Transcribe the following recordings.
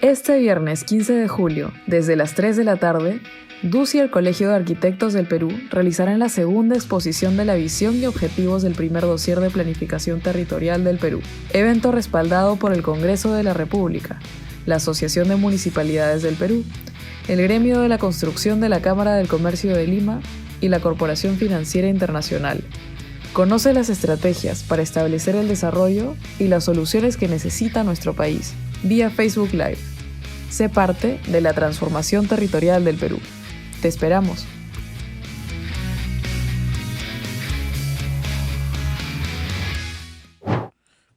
Este viernes 15 de julio, desde las 3 de la tarde, DUCI y el Colegio de Arquitectos del Perú realizarán la segunda exposición de la visión y objetivos del primer dossier de planificación territorial del Perú, evento respaldado por el Congreso de la República, la Asociación de Municipalidades del Perú, el Gremio de la Construcción de la Cámara del Comercio de Lima y la Corporación Financiera Internacional. Conoce las estrategias para establecer el desarrollo y las soluciones que necesita nuestro país, vía Facebook Live. Sé parte de la transformación territorial del Perú. Te esperamos.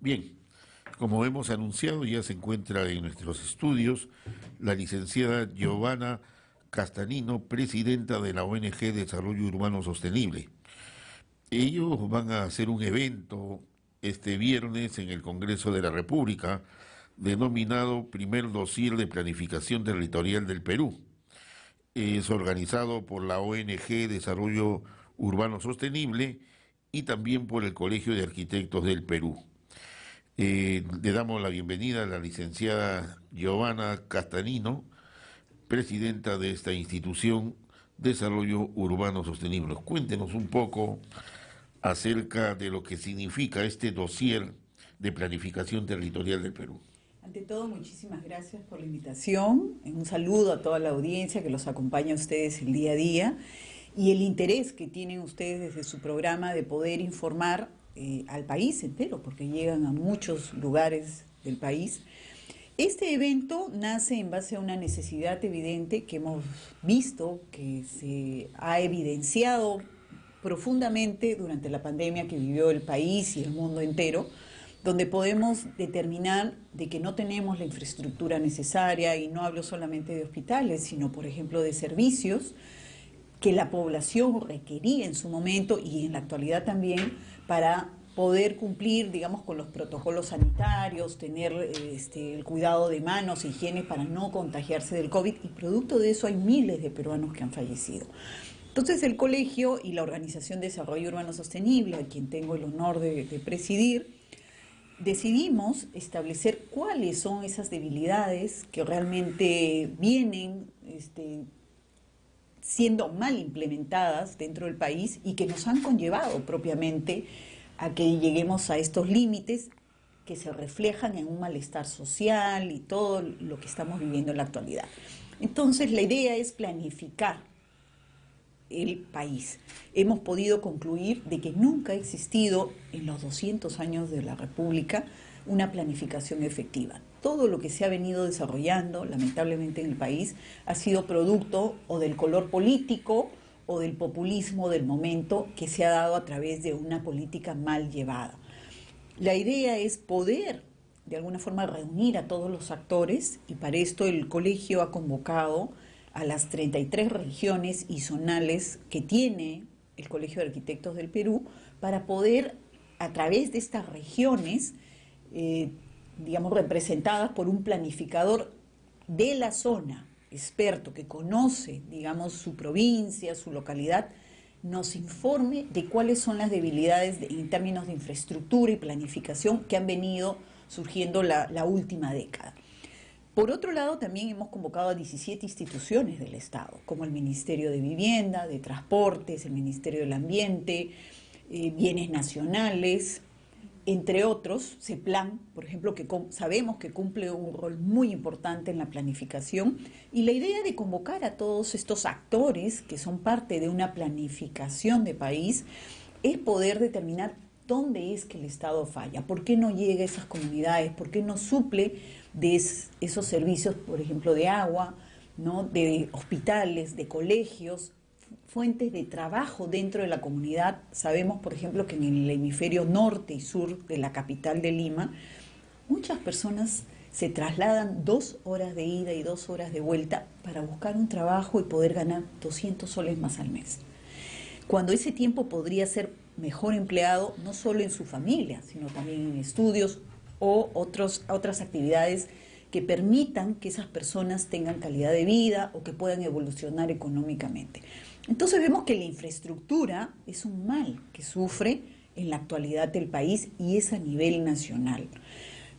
Bien, como hemos anunciado, ya se encuentra en nuestros estudios la licenciada Giovanna Castanino, presidenta de la ONG Desarrollo Urbano Sostenible. Ellos van a hacer un evento este viernes en el Congreso de la República, denominado Primer Dossier de Planificación Territorial del Perú. Es organizado por la ONG Desarrollo Urbano Sostenible y también por el Colegio de Arquitectos del Perú. Le damos la bienvenida a la licenciada Giovanna Castanino, presidenta de esta institución Desarrollo Urbano Sostenible. Cuéntenos un poco acerca de lo que significa este dossier de planificación territorial del Perú. Ante todo, muchísimas gracias por la invitación. Un saludo a toda la audiencia que los acompaña a ustedes el día a día y el interés que tienen ustedes desde su programa de poder informar al país entero, porque llegan a muchos lugares del país. Este evento nace en base a una necesidad evidente que hemos visto, que se ha evidenciado profundamente durante la pandemia que vivió el país y el mundo entero, donde podemos determinar de que no tenemos la infraestructura necesaria, y no hablo solamente de hospitales, sino por ejemplo de servicios que la población requería en su momento y en la actualidad también para poder cumplir, digamos, con los protocolos sanitarios, tener el cuidado de manos, higiene para no contagiarse del COVID, y producto de eso hay miles de peruanos que han fallecido. Entonces el colegio y la Organización de Desarrollo Urbano Sostenible, a quien tengo el honor de presidir, decidimos establecer cuáles son esas debilidades que realmente vienen siendo mal implementadas dentro del país y que nos han conllevado propiamente a que lleguemos a estos límites que se reflejan en un malestar social y todo lo que estamos viviendo en la actualidad. Entonces la idea es planificar el país. Hemos podido concluir de que nunca ha existido en los 200 años de la República una planificación efectiva. Todo lo que se ha venido desarrollando, lamentablemente, en el país ha sido producto o del color político o del populismo del momento que se ha dado a través de una política mal llevada. La idea es poder, de alguna forma, reunir a todos los actores, y para esto el colegio ha convocado a las 33 regiones y zonales que tiene el Colegio de Arquitectos del Perú, para poder, a través de estas regiones, digamos, representadas por un planificador de la zona, experto, que conoce, digamos, su provincia, su localidad, nos informe de cuáles son las debilidades en términos de infraestructura y planificación que han venido surgiendo la última década. Por otro lado, también hemos convocado a 17 instituciones del Estado, como el Ministerio de Vivienda, de Transportes, el Ministerio del Ambiente, Bienes Nacionales, entre otros. CEPLAN, por ejemplo, que sabemos que cumple un rol muy importante en la planificación, y la idea de convocar a todos estos actores que son parte de una planificación de país es poder determinar dónde es que el Estado falla, por qué no llega a esas comunidades, por qué no suple de esos servicios, por ejemplo, de agua, ¿no?, de hospitales, de colegios, fuentes de trabajo dentro de la comunidad. Sabemos, por ejemplo, que en el hemisferio norte y sur de la capital de Lima, muchas personas se trasladan 2 horas de ida y 2 horas de vuelta para buscar un trabajo y poder ganar 200 soles más al mes, cuando ese tiempo podría ser mejor empleado no solo en su familia, sino también en estudios o otras actividades que permitan que esas personas tengan calidad de vida o que puedan evolucionar económicamente. Entonces vemos que la infraestructura es un mal que sufre en la actualidad del país, y es a nivel nacional.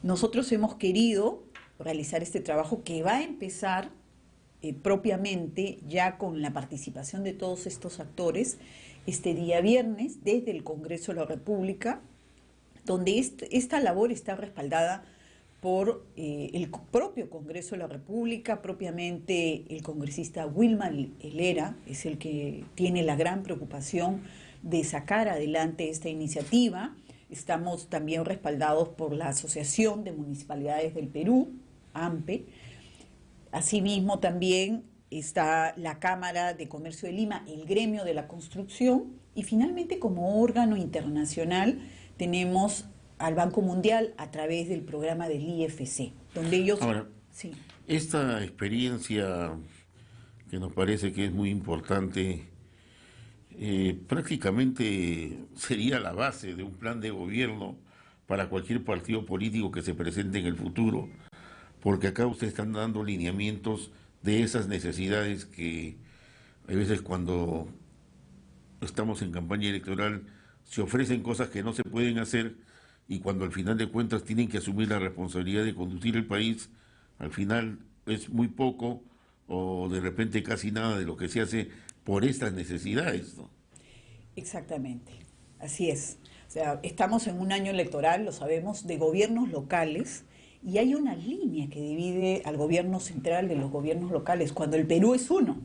Nosotros hemos querido realizar este trabajo que va a empezar propiamente ya con la participación de todos estos actores este día viernes desde el Congreso de la República, donde esta labor está respaldada por el propio Congreso de la República. Propiamente el congresista Wilman Helera es el que tiene la gran preocupación de sacar adelante esta iniciativa. Estamos también respaldados por la Asociación de Municipalidades del Perú, AMPE. Asimismo también está la Cámara de Comercio de Lima, el gremio de la construcción, y finalmente como órgano internacional tenemos al Banco Mundial a través del programa del IFC, donde ellos... Ahora, sí. esta experiencia que nos parece que es muy importante, prácticamente sería la base de un plan de gobierno para cualquier partido político que se presente en el futuro, porque acá ustedes están dando lineamientos de esas necesidades que a veces cuando estamos en campaña electoral se ofrecen cosas que no se pueden hacer, y cuando al final de cuentas tienen que asumir la responsabilidad de conducir el país, al final es muy poco o de repente casi nada de lo que se hace por estas necesidades, ¿no? Exactamente, así es. O sea, estamos en un año electoral, lo sabemos, de gobiernos locales, y hay una línea que divide al gobierno central de los gobiernos locales, cuando el Perú es uno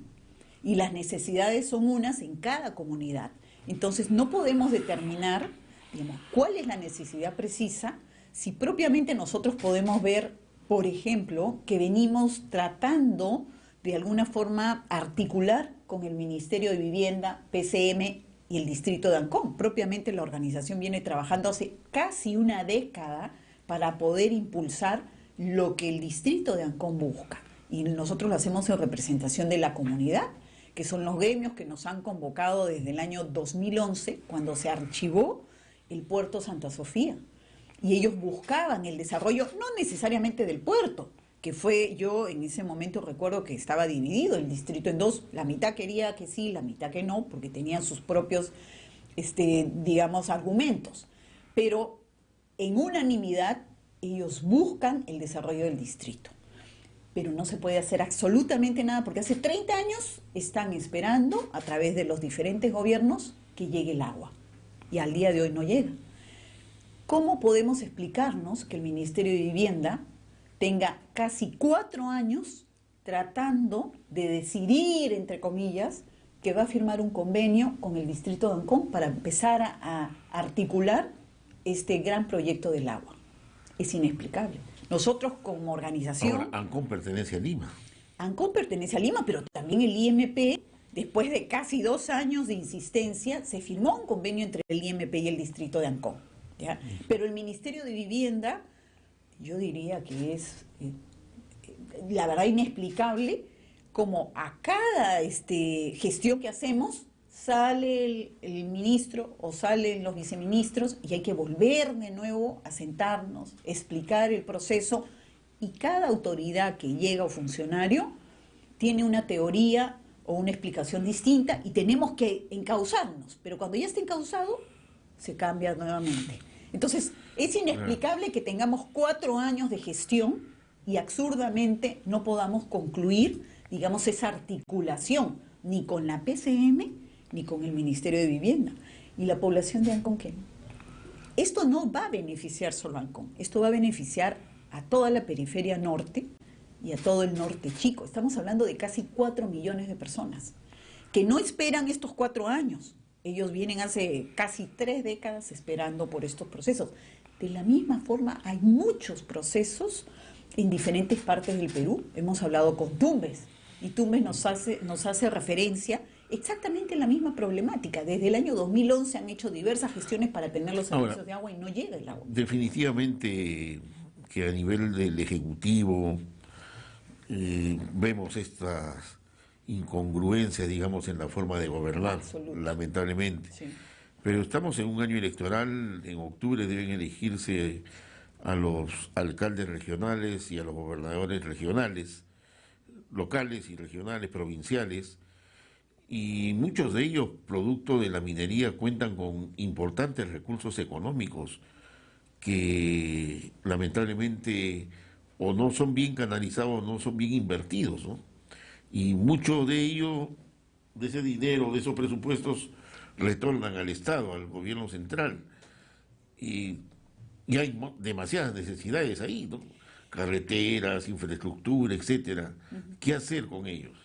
y las necesidades son unas en cada comunidad. Entonces no podemos determinar, digamos, cuál es la necesidad precisa si propiamente nosotros podemos ver, por ejemplo, que venimos tratando de alguna forma articular con el Ministerio de Vivienda, PCM y el Distrito de Ancón. Propiamente la organización viene trabajando hace casi una década para poder impulsar lo que el Distrito de Ancón busca. Y nosotros lo hacemos en representación de la comunidad, que son los gremios que nos han convocado desde el año 2011, cuando se archivó el puerto Santa Sofía. Y ellos buscaban el desarrollo, no necesariamente del puerto, que fue, yo en ese momento recuerdo que estaba dividido el distrito en dos, la mitad quería que sí, la mitad que no, porque tenían sus propios, digamos, argumentos. Pero en unanimidad ellos buscan el desarrollo del distrito. Pero no se puede hacer absolutamente nada porque hace 30 años están esperando a través de los diferentes gobiernos que llegue el agua. Y al día de hoy no llega. ¿Cómo podemos explicarnos que el Ministerio de Vivienda tenga casi 4 años tratando de decidir, entre comillas, que va a firmar un convenio con el Distrito de Ancón para empezar a articular este gran proyecto del agua? Es inexplicable. Nosotros como organización... Ahora, Ancón pertenece a Lima. Ancón pertenece a Lima, pero también el IMP, después de casi 2 años de insistencia, se firmó un convenio entre el IMP y el Distrito de Ancón, ¿ya? Pero el Ministerio de Vivienda, yo diría que es, la verdad, inexplicable, como a cada gestión que hacemos, sale el ministro o salen los viceministros y hay que volver de nuevo a sentarnos, explicar el proceso, y cada autoridad que llega o funcionario tiene una teoría o una explicación distinta y tenemos que encauzarnos, pero cuando ya está encauzado se cambia nuevamente. Entonces es inexplicable que tengamos 4 años de gestión y absurdamente no podamos concluir, digamos, esa articulación ni con la PCM ni con el Ministerio de Vivienda. ¿Y la población de Ancón qué? Esto no va a beneficiar solo a Ancón, esto va a beneficiar a toda la periferia norte y a todo el norte chico. Estamos hablando de casi 4 millones de personas que no esperan estos 4 años. Ellos vienen hace casi 3 décadas esperando por estos procesos. De la misma forma, hay muchos procesos en diferentes partes del Perú. Hemos hablado con Tumbes, y Tumbes nos hace referencia exactamente la misma problemática. Desde el año 2011 han hecho diversas gestiones para tener los servicios de agua y no llega el agua. Definitivamente que a nivel del Ejecutivo vemos estas incongruencias, digamos, en la forma de gobernar, lamentablemente. Sí. Pero estamos en un año electoral, en octubre deben elegirse a los alcaldes regionales y a los gobernadores regionales, locales y regionales, provinciales, y muchos de ellos, producto de la minería, cuentan con importantes recursos económicos que lamentablemente o no son bien canalizados, no son bien invertidos, ¿no? Y mucho de ello, de ese dinero, de esos presupuestos, retornan al Estado, al gobierno central. Y, y hay demasiadas necesidades ahí, ¿no? Carreteras, infraestructura, etcétera. ¿Qué hacer con ellos?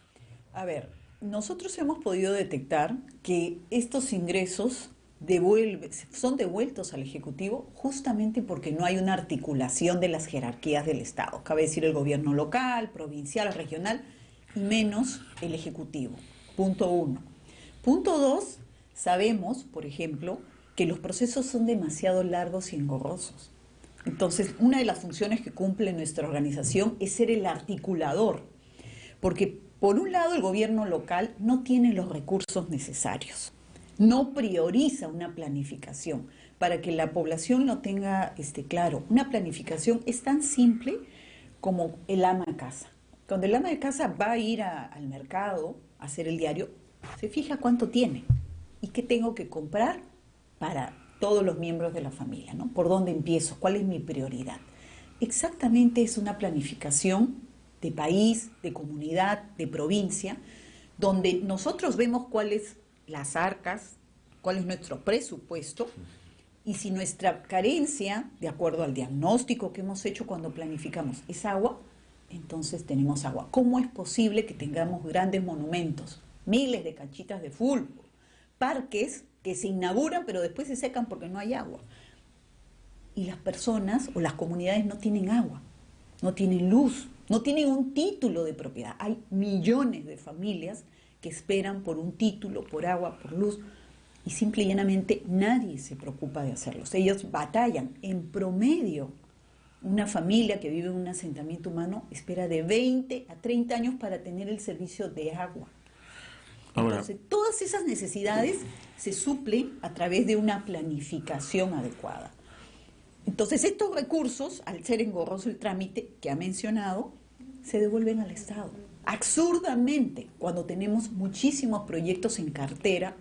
A ver, nosotros hemos podido detectar que estos ingresos son devueltos al Ejecutivo justamente porque no hay una articulación de las jerarquías del Estado. Cabe decir el gobierno local, provincial, regional y menos el Ejecutivo. Punto uno. Punto dos, sabemos, por ejemplo, que los procesos son demasiado largos y engorrosos. Entonces, una de las funciones que cumple nuestra organización es ser el articulador, porque por un lado el gobierno local no tiene los recursos necesarios, no prioriza una planificación. Para que la población lo tenga claro, una planificación es tan simple como el ama de casa. Cuando el ama de casa va a ir al mercado a hacer el diario, se fija cuánto tiene y qué tengo que comprar para todos los miembros de la familia, ¿no? ¿Por dónde empiezo? ¿Cuál es mi prioridad? Exactamente es una planificación de país, de comunidad, de provincia, donde nosotros vemos cuáles las arcas, cuál es nuestro presupuesto y si nuestra carencia, de acuerdo al diagnóstico que hemos hecho cuando planificamos, es agua, entonces tenemos agua. ¿Cómo es posible que tengamos grandes monumentos, miles de canchitas de fútbol, parques que se inauguran pero después se secan porque no hay agua? Y las personas o las comunidades no tienen agua, no tienen luz, no tienen un título de propiedad. Hay millones de familias que esperan por un título, por agua, por luz, y simple y llanamente nadie se preocupa de hacerlos. Ellos batallan. En promedio, una familia que vive en un asentamiento humano espera de 20 a 30 años para tener el servicio de agua. Ahora, entonces, todas esas necesidades se suplen a través de una planificación adecuada. Entonces, estos recursos, al ser engorroso el trámite que ha mencionado, se devuelven al Estado. Absurdamente, cuando tenemos muchísimos proyectos en cartera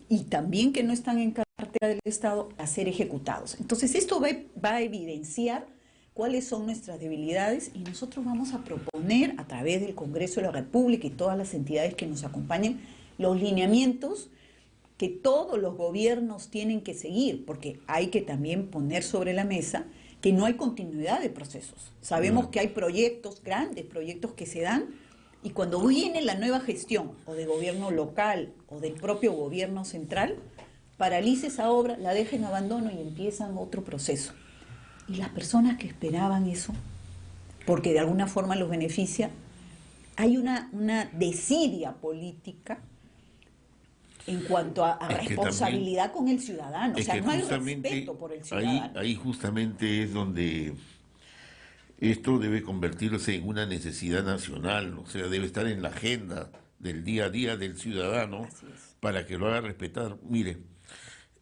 y también que no están en cartera del Estado a ser ejecutados. Entonces, esto va a evidenciar cuáles son nuestras debilidades y nosotros vamos a proponer a través del Congreso de la República y todas las entidades que nos acompañen los lineamientos que todos los gobiernos tienen que seguir, porque hay que también poner sobre la mesa que no hay continuidad de procesos. Sabemos que hay proyectos, grandes proyectos que se dan y cuando viene la nueva gestión o de gobierno local o del propio gobierno central, paraliza esa obra, la deja en abandono y empiezan otro proceso. Y las personas que esperaban eso, porque de alguna forma los beneficia, hay una desidia política en cuanto a responsabilidad con el ciudadano. O sea, no hay respeto por el ciudadano. Ahí justamente es donde esto debe convertirse en una necesidad nacional, o sea, debe estar en la agenda del día a día del ciudadano para que lo haga respetar. Mire,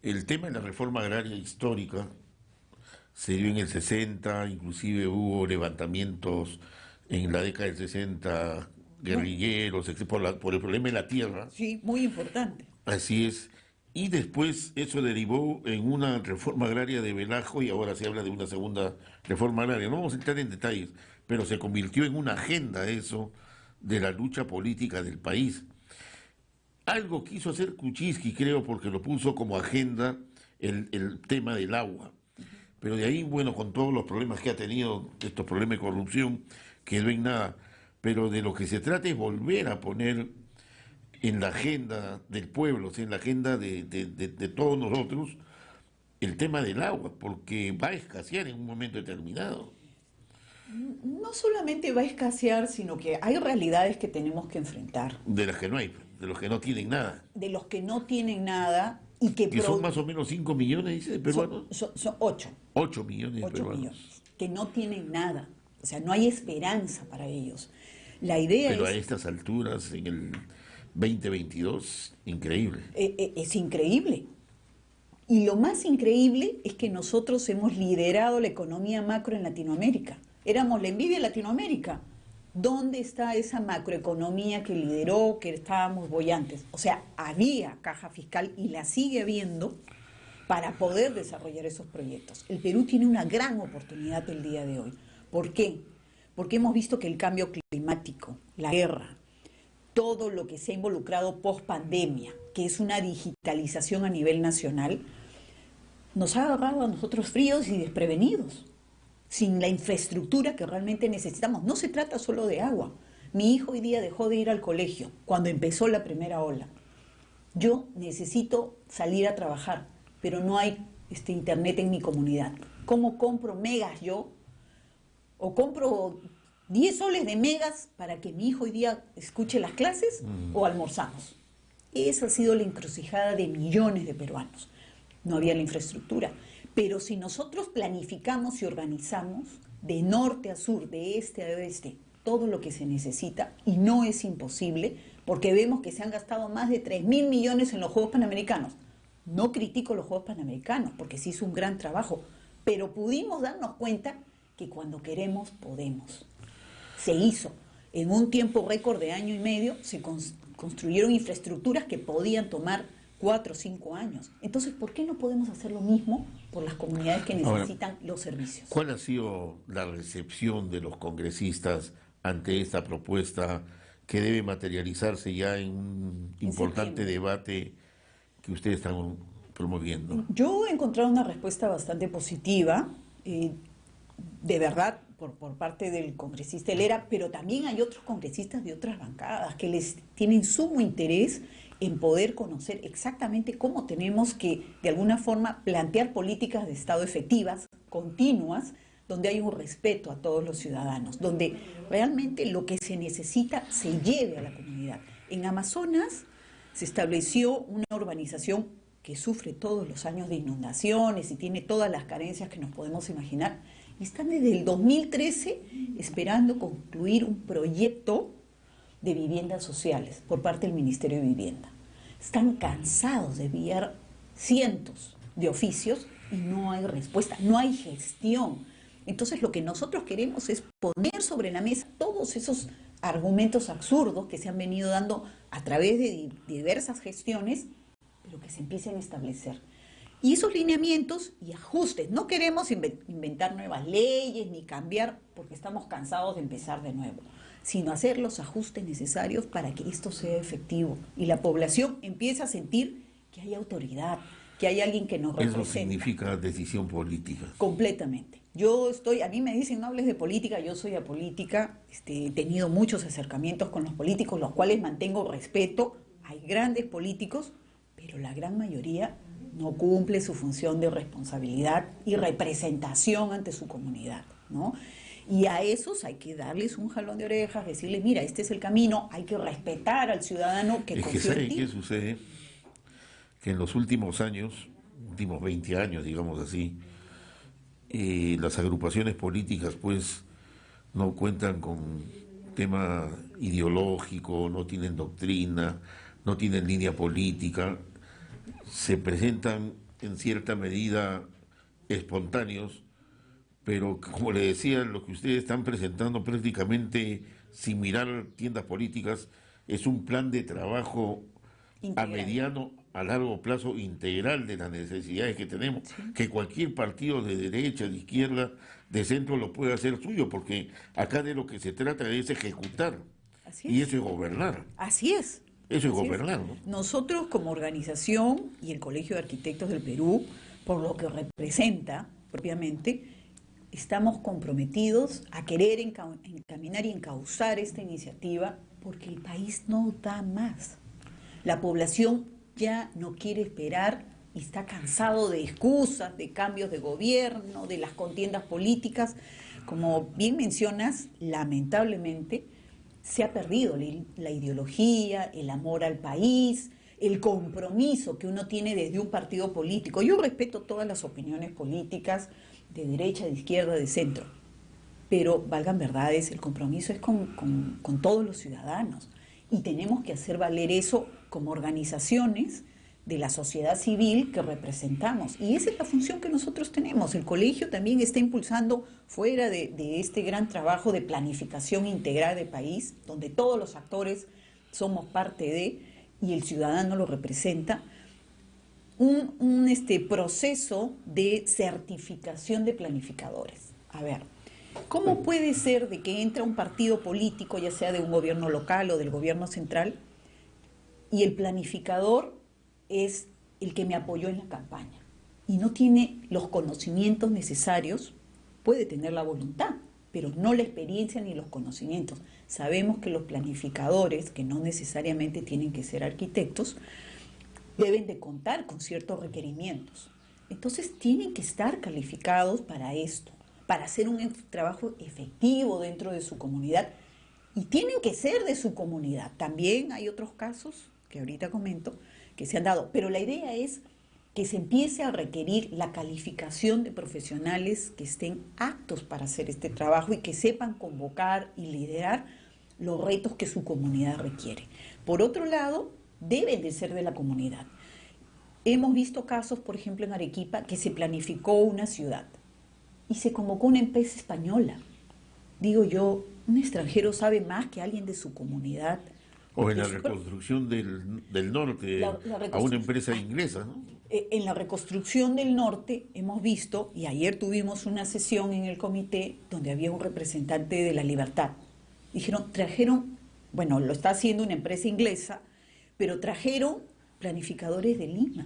el tema de la reforma agraria histórica se dio en el 60, inclusive hubo levantamientos en la década del 60, guerrilleros, por el problema de la tierra. Sí, muy importante. Así es. Y después eso derivó en una reforma agraria de Velasco y ahora se habla de una segunda reforma agraria. No vamos a entrar en detalles, pero se convirtió en una agenda eso de la lucha política del país. Algo quiso hacer Kuczynski, creo, porque lo puso como agenda el tema del agua. Pero de ahí, bueno, con todos los problemas que ha tenido, estos problemas de corrupción, quedó en nada. Pero de lo que se trata es volver a poner en la agenda del pueblo, o sea, en la agenda de todos nosotros, el tema del agua, porque va a escasear en un momento determinado. No solamente va a escasear, sino que hay realidades que tenemos que enfrentar. De las que no hay, de los que no tienen nada. De los que no tienen nada y que son más o menos 5 millones, dice, de peruanos. Son 8. 8 millones de 8 peruanos. millones, que no tienen nada. O sea, no hay esperanza para ellos. La idea Pero a estas alturas, en el 2022, increíble. Es increíble. Y lo más increíble es que nosotros hemos liderado la economía macro en Latinoamérica. Éramos la envidia de Latinoamérica. ¿Dónde está esa macroeconomía que lideró, que estábamos bollantes? O sea, había caja fiscal y la sigue habiendo para poder desarrollar esos proyectos. El Perú tiene una gran oportunidad el día de hoy. ¿Por qué? porque hemos visto que el cambio climático, la guerra, todo lo que se ha involucrado post pandemia, que es una digitalización a nivel nacional, nos ha agarrado a nosotros fríos y desprevenidos, sin la infraestructura que realmente necesitamos. No se trata solo de agua. Mi hijo hoy día dejó de ir al colegio cuando empezó la primera ola. Yo necesito salir a trabajar, pero no hay internet en mi comunidad. ¿Cómo compro megas yo? ¿O compro 10 soles de megas para que mi hijo hoy día escuche las clases o almorzamos? Esa ha sido la encrucijada de millones de peruanos. No había la infraestructura. Pero si nosotros planificamos y organizamos de norte a sur, de este a oeste, todo lo que se necesita, y no es imposible, porque vemos que se han gastado más de 3.000 millones en los Juegos Panamericanos. No critico los Juegos Panamericanos, porque se hizo un gran trabajo, pero pudimos darnos cuenta que cuando queremos, podemos. Se hizo. En un tiempo récord de año y medio, se construyeron infraestructuras que podían tomar 4 o 5 años. Entonces, ¿por qué no podemos hacer lo mismo por las comunidades que necesitan ahora los servicios? ¿Cuál ha sido la recepción de los congresistas ante esta propuesta que debe materializarse ya en un importante debate que ustedes están promoviendo? Yo he encontrado una respuesta bastante positiva, de verdad, por parte del congresista Helera, pero también hay otros congresistas de otras bancadas que les tienen sumo interés en poder conocer exactamente cómo tenemos que, de alguna forma, plantear políticas de Estado efectivas, continuas, donde hay un respeto a todos los ciudadanos, donde realmente lo que se necesita se lleve a la comunidad. En Amazonas se estableció una urbanización que sufre todos los años de inundaciones y tiene todas las carencias que nos podemos imaginar, y están desde el 2013 esperando concluir un proyecto de viviendas sociales por parte del Ministerio de Vivienda. Están cansados de enviar cientos de oficios y no hay respuesta, no hay gestión. Entonces lo que nosotros queremos es poner sobre la mesa todos esos argumentos absurdos que se han venido dando a través de diversas gestiones, pero que se empiecen a establecer. Y esos lineamientos y ajustes, no queremos inventar nuevas leyes ni cambiar porque estamos cansados de empezar de nuevo, sino hacer los ajustes necesarios para que esto sea efectivo y la población empiece a sentir que hay autoridad, que hay alguien que nos representa. Eso significa decisión política. Completamente. A mí me dicen no hables de política, yo soy apolítica, he tenido muchos acercamientos con los políticos, los cuales mantengo respeto. Hay grandes políticos, pero la gran mayoría no cumple su función de responsabilidad y representación ante su comunidad, ¿no? Y a esos hay que darles un jalón de orejas, decirles, mira, este es el camino, hay que respetar al ciudadano que confía en ti. ¿Qué sucede? Que en los últimos años, últimos 20 años, digamos así, las agrupaciones políticas pues no cuentan con tema ideológico, no tienen doctrina, no tienen línea política, se presentan en cierta medida espontáneos, pero como le decía, lo que ustedes están presentando prácticamente sin mirar tiendas políticas es un plan de trabajo integral, a mediano, a largo plazo, integral de las necesidades que tenemos, sí, que cualquier partido de derecha, de izquierda, de centro lo puede hacer suyo, porque acá de lo que se trata es ejecutar, y eso es gobernar. Así es. Eso es gobernar, ¿no? Nosotros como organización y el Colegio de Arquitectos del Perú, por lo que representa propiamente, estamos comprometidos a querer encaminar y encauzar esta iniciativa porque el país no da más. La población ya no quiere esperar y está cansado de excusas, de cambios de gobierno, de las contiendas políticas. Como bien mencionas, lamentablemente se ha perdido la ideología, el amor al país, el compromiso que uno tiene desde un partido político. Yo respeto todas las opiniones políticas, de derecha, de izquierda, de centro, pero valgan verdades, el compromiso es con todos los ciudadanos y tenemos que hacer valer eso como organizaciones de la sociedad civil que representamos, y esa es la función que nosotros tenemos. El colegio también está impulsando, fuera de este gran trabajo de planificación integral de país, donde todos los actores somos parte de, y el ciudadano lo representa, un proceso de certificación de planificadores. A ver, ¿Cómo puede ser de que entra un partido político, ya sea de un gobierno local o del gobierno central, y el planificador es el que me apoyó en la campaña y no tiene los conocimientos necesarios? Puede tener la voluntad, pero no la experiencia ni los conocimientos. Sabemos que los planificadores, que no necesariamente tienen que ser arquitectos, deben de contar con ciertos requerimientos. Entonces tienen que estar calificados para esto, para hacer un trabajo efectivo dentro de su comunidad, y tienen que ser de su comunidad. También hay otros casos que ahorita comento que se han dado, pero la idea es que se empiece a requerir la calificación de profesionales que estén aptos para hacer este trabajo y que sepan convocar y liderar los retos que su comunidad requiere. Por otro lado, deben de ser de la comunidad. Hemos visto casos, por ejemplo, en Arequipa, que se planificó una ciudad y se convocó una empresa española. Digo yo, un extranjero sabe más que alguien de su comunidad. O en la reconstrucción del norte, a una empresa inglesa, ¿no? En la reconstrucción del norte hemos visto, y ayer tuvimos una sesión en el comité donde había un representante de La Libertad. Trajeron, bueno, lo está haciendo una empresa inglesa, pero trajeron planificadores de Lima.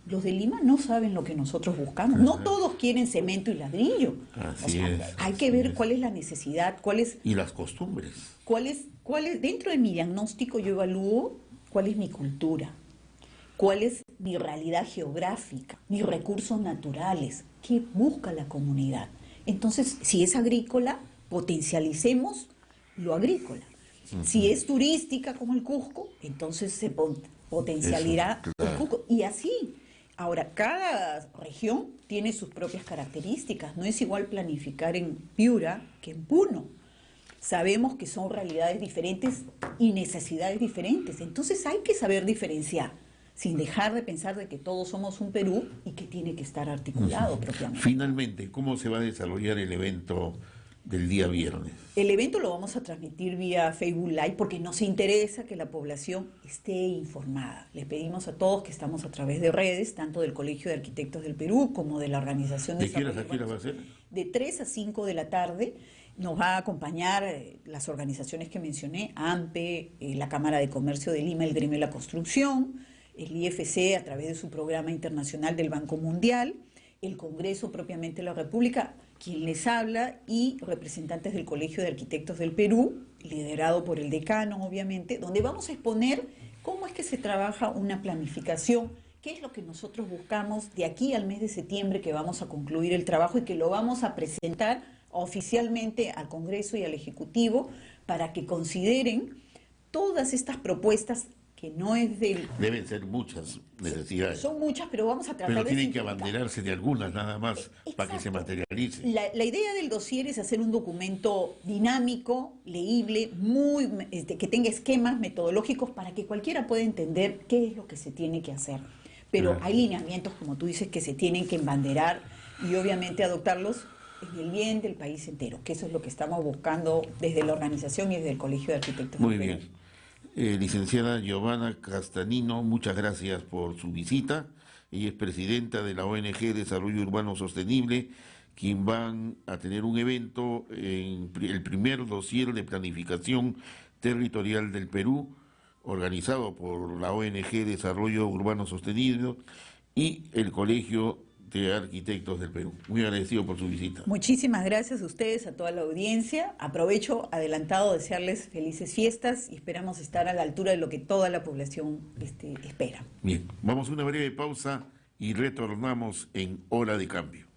Los de Lima no saben lo que nosotros buscamos. No todos quieren cemento y ladrillo. Así es. Hay que ver cuál es la necesidad, y las costumbres. Dentro de mi diagnóstico yo evalúo cuál es mi cultura, cuál es mi realidad geográfica, mis recursos naturales, qué busca la comunidad. Entonces, si es agrícola, potencialicemos lo agrícola. Si es turística como el Cusco, entonces se potencializará el Cusco. Y así. Ahora, cada región tiene sus propias características. No es igual planificar en Piura que en Puno. Sabemos que son realidades diferentes y necesidades diferentes. Entonces hay que saber diferenciar, sin dejar de pensar de que todos somos un Perú y que tiene que estar articulado propiamente. Finalmente, ¿cómo se va a desarrollar el evento del día viernes? El evento lo vamos a transmitir vía Facebook Live porque nos interesa que la población esté informada. Les pedimos a todos que estamos a través de redes, tanto del Colegio de Arquitectos del Perú como de la Organización de ¿De qué horas a qué hora va a ser? De 3 a 5 de la tarde. Nos va a acompañar las organizaciones que mencioné, AMPE, la Cámara de Comercio de Lima, el Gremio de la Construcción, el IFC a través de su programa internacional del Banco Mundial, el Congreso propiamente de la República, quien les habla, y representantes del Colegio de Arquitectos del Perú, liderado por el decano, obviamente, donde vamos a exponer cómo es que se trabaja una planificación, qué es lo que nosotros buscamos de aquí al mes de septiembre, que vamos a concluir el trabajo y que lo vamos a presentar oficialmente al Congreso y al Ejecutivo para que consideren todas estas propuestas que no es del... Deben ser muchas necesidades. Son muchas, pero vamos a tratar pero de... tienen que abanderarse de algunas nada más. Exacto. Para que se materialice. La idea del dossier es hacer un documento dinámico, leíble, que tenga esquemas metodológicos para que cualquiera pueda entender qué es lo que se tiene que hacer. Pero hay lineamientos, como tú dices, que se tienen que embanderar y obviamente adoptarlos en el bien del país entero, que eso es lo que estamos buscando desde la organización y desde el Colegio de Arquitectos. Muy bien. Licenciada Giovanna Castanino, muchas gracias por su visita. Ella es presidenta de la ONG Desarrollo Urbano Sostenible, quien van a tener un evento en el primer dossier de planificación territorial del Perú, organizado por la ONG Desarrollo Urbano Sostenible y el Colegio de Arquitectos del Perú. Muy agradecido por su visita. Muchísimas gracias a ustedes, a toda la audiencia. Aprovecho adelantado desearles felices fiestas y esperamos estar a la altura de lo que toda la población espera. Bien, vamos a una breve pausa y retornamos en Hora de Cambio.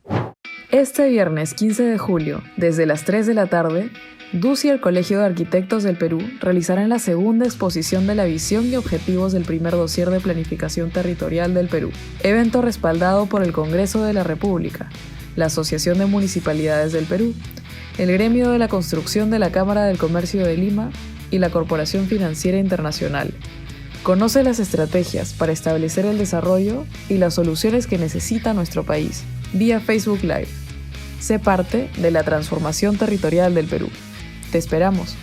Este viernes 15 de julio, desde las 3 de la tarde, DUS y el Colegio de Arquitectos del Perú realizarán la segunda exposición de la visión y objetivos del primer dossier de planificación territorial del Perú, evento respaldado por el Congreso de la República, la Asociación de Municipalidades del Perú, el Gremio de la Construcción de la Cámara del Comercio de Lima y la Corporación Financiera Internacional. Conoce las estrategias para establecer el desarrollo y las soluciones que necesita nuestro país, vía Facebook Live. Sé parte de la transformación territorial del Perú. Te esperamos.